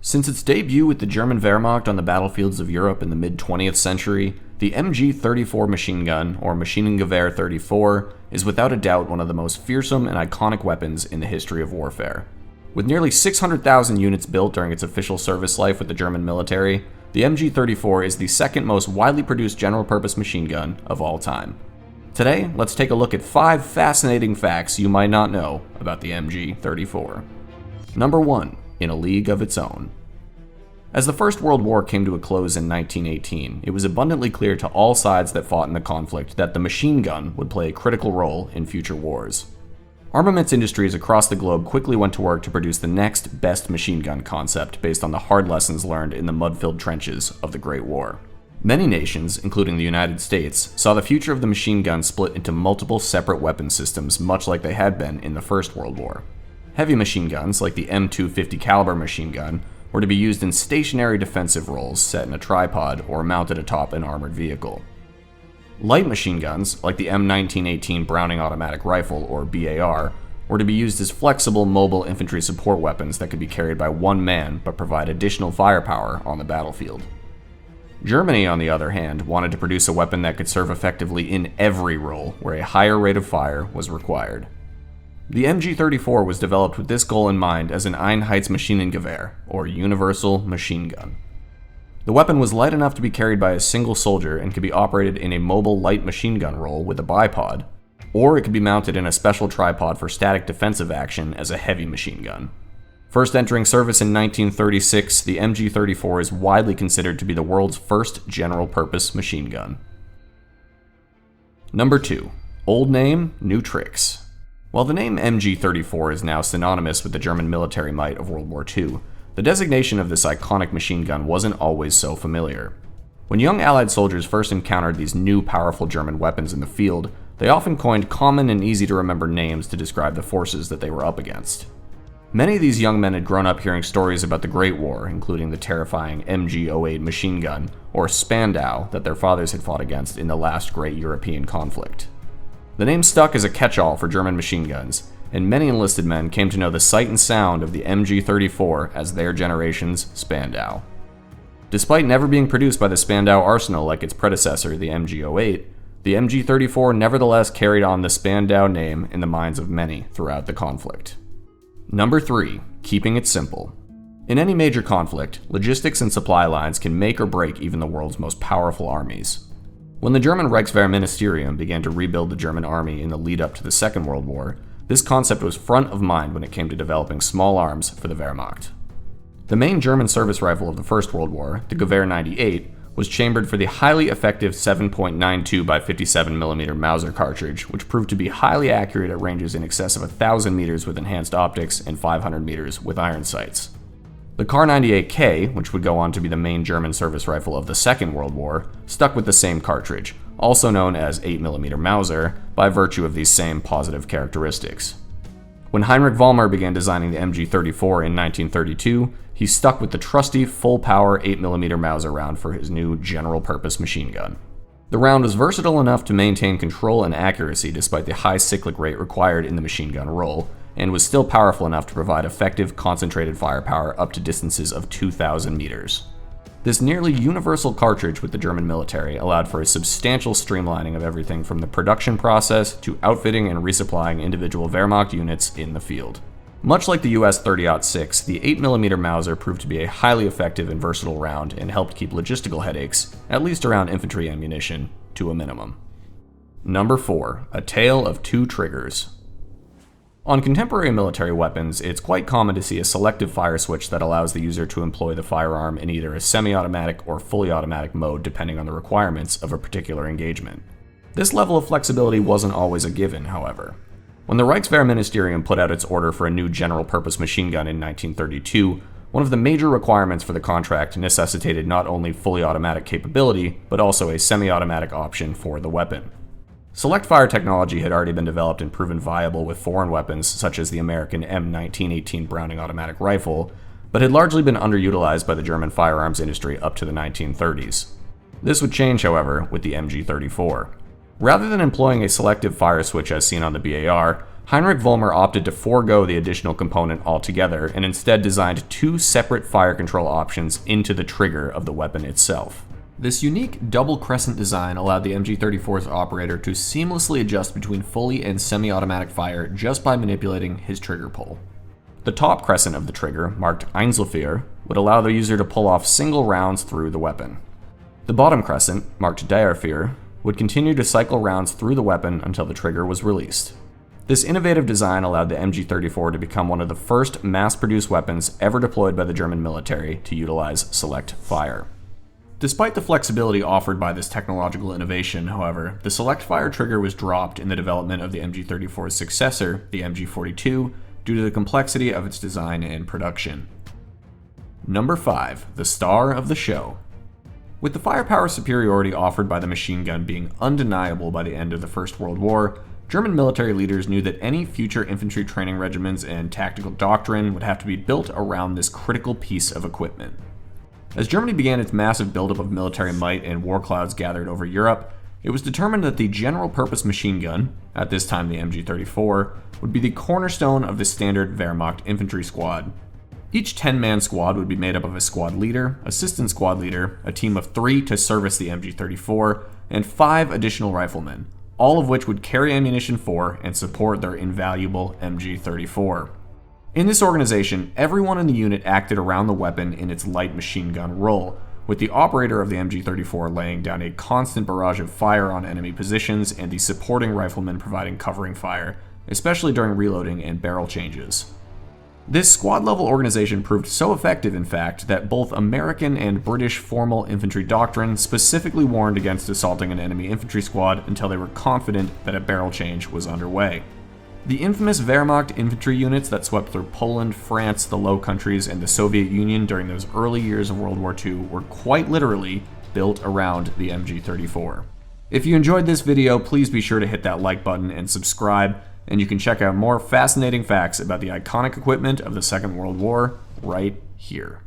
Since its debut with the German Wehrmacht on the battlefields of Europe in the mid-20th century, the MG-34 machine gun, or Maschinengewehr 34, is without a doubt one of the most fearsome and iconic weapons in the history of warfare. With nearly 600,000 units built during its official service life with the German military, the MG-34 is the second most widely produced general-purpose machine gun of all time. Today, let's take a look at 5 fascinating facts you might not know about the MG-34. Number 1. In a league of its own. As the First World War came to a close in 1918, it was abundantly clear to all sides that fought in the conflict that the machine gun would play a critical role in future wars. Armaments industries across the globe quickly went to work to produce the next best machine gun concept based on the hard lessons learned in the mud-filled trenches of the Great War. Many nations, including the United States, saw the future of the machine gun split into multiple separate weapon systems, much like they had been in the First World War. Heavy machine guns, like the M250 caliber machine gun, were to be used in stationary defensive roles set in a tripod or mounted atop an armored vehicle. Light machine guns, like the M1918 Browning automatic rifle, or BAR, were to be used as flexible mobile infantry support weapons that could be carried by one man but provide additional firepower on the battlefield. Germany, on the other hand, wanted to produce a weapon that could serve effectively in every role where a higher rate of fire was required. The MG-34 was developed with this goal in mind as an Einheitsmaschinengewehr, or universal machine gun. The weapon was light enough to be carried by a single soldier and could be operated in a mobile light machine gun role with a bipod, or it could be mounted in a special tripod for static defensive action as a heavy machine gun. First entering service in 1936, the MG-34 is widely considered to be the world's first general-purpose machine gun. Number 2. Old name, new tricks. While the name MG-34 is now synonymous with the German military might of World War II, the designation of this iconic machine gun wasn't always so familiar. When young Allied soldiers first encountered these new powerful German weapons in the field, they often coined common and easy-to-remember names to describe the forces that they were up against. Many of these young men had grown up hearing stories about the Great War, including the terrifying MG-08 machine gun, or Spandau, that their fathers had fought against in the last great European conflict. The name stuck as a catch-all for German machine guns, and many enlisted men came to know the sight and sound of the MG-34 as their generation's Spandau. Despite never being produced by the Spandau arsenal like its predecessor, the MG-08, the MG-34 nevertheless carried on the Spandau name in the minds of many throughout the conflict. Number 3. Keeping it simple. In any major conflict, logistics and supply lines can make or break even the world's most powerful armies. When the German Reichswehrministerium began to rebuild the German army in the lead-up to the Second World War, this concept was front of mind when it came to developing small arms for the Wehrmacht. The main German service rifle of the First World War, the Gewehr 98, was chambered for the highly effective 7.92 by 57mm Mauser cartridge, which proved to be highly accurate at ranges in excess of 1,000 meters with enhanced optics and 500 meters with iron sights. The Kar 98K, which would go on to be the main German service rifle of the Second World War, stuck with the same cartridge, also known as 8mm Mauser, by virtue of these same positive characteristics. When Heinrich Vollmer began designing the MG-34 in 1932, he stuck with the trusty full-power 8mm Mauser round for his new general-purpose machine gun. The round was versatile enough to maintain control and accuracy despite the high cyclic rate required in the machine gun role, and was still powerful enough to provide effective concentrated firepower up to distances of 2,000 meters. This nearly universal cartridge with the German military allowed for a substantial streamlining of everything from the production process to outfitting and resupplying individual Wehrmacht units in the field. Much like the US 30-06, the 8mm Mauser proved to be a highly effective and versatile round and helped keep logistical headaches, at least around infantry ammunition, to a minimum. Number 4. A tale of two triggers. On contemporary military weapons, it's quite common to see a selective fire switch that allows the user to employ the firearm in either a semi-automatic or fully automatic mode depending on the requirements of a particular engagement. This level of flexibility wasn't always a given, however. When the Reichswehrministerium put out its order for a new general-purpose machine gun in 1932, one of the major requirements for the contract necessitated not only fully automatic capability, but also a semi-automatic option for the weapon. Select fire technology had already been developed and proven viable with foreign weapons such as the American M1918 Browning automatic rifle, but had largely been underutilized by the German firearms industry up to the 1930s. This would change, however, with the MG-34. Rather than employing a selective fire switch as seen on the BAR, Heinrich Vollmer opted to forego the additional component altogether and instead designed two separate fire control options into the trigger of the weapon itself. This unique double crescent design allowed the MG34's operator to seamlessly adjust between fully and semi-automatic fire just by manipulating his trigger pull. The top crescent of the trigger, marked Einzelfeuer, would allow the user to pull off single rounds through the weapon. The bottom crescent, marked Dreierfeuer, would continue to cycle rounds through the weapon until the trigger was released. This innovative design allowed the MG34 to become one of the first mass-produced weapons ever deployed by the German military to utilize select fire. Despite the flexibility offered by this technological innovation, however, the select fire trigger was dropped in the development of the MG34's successor, the MG42, due to the complexity of its design and production. Number 5. The star of the show. With the firepower superiority offered by the machine gun being undeniable by the end of the First World War, German military leaders knew that any future infantry training regiments and tactical doctrine would have to be built around this critical piece of equipment. As Germany began its massive buildup of military might and war clouds gathered over Europe, it was determined that the general-purpose machine gun, at this time the MG34, would be the cornerstone of the standard Wehrmacht infantry squad. Each 10-man squad would be made up of a squad leader, assistant squad leader, a team of 3 to service the MG34, and 5 additional riflemen, all of which would carry ammunition for and support their invaluable MG34. In this organization, everyone in the unit acted around the weapon in its light machine gun role, with the operator of the MG34 laying down a constant barrage of fire on enemy positions and the supporting riflemen providing covering fire, especially during reloading and barrel changes. This squad-level organization proved so effective, in fact, that both American and British formal infantry doctrine specifically warned against assaulting an enemy infantry squad until they were confident that a barrel change was underway. The infamous Wehrmacht infantry units that swept through Poland, France, the Low Countries, and the Soviet Union during those early years of World War II were quite literally built around the MG34. If you enjoyed this video, please be sure to hit that like button and subscribe, and you can check out more fascinating facts about the iconic equipment of the Second World War right here.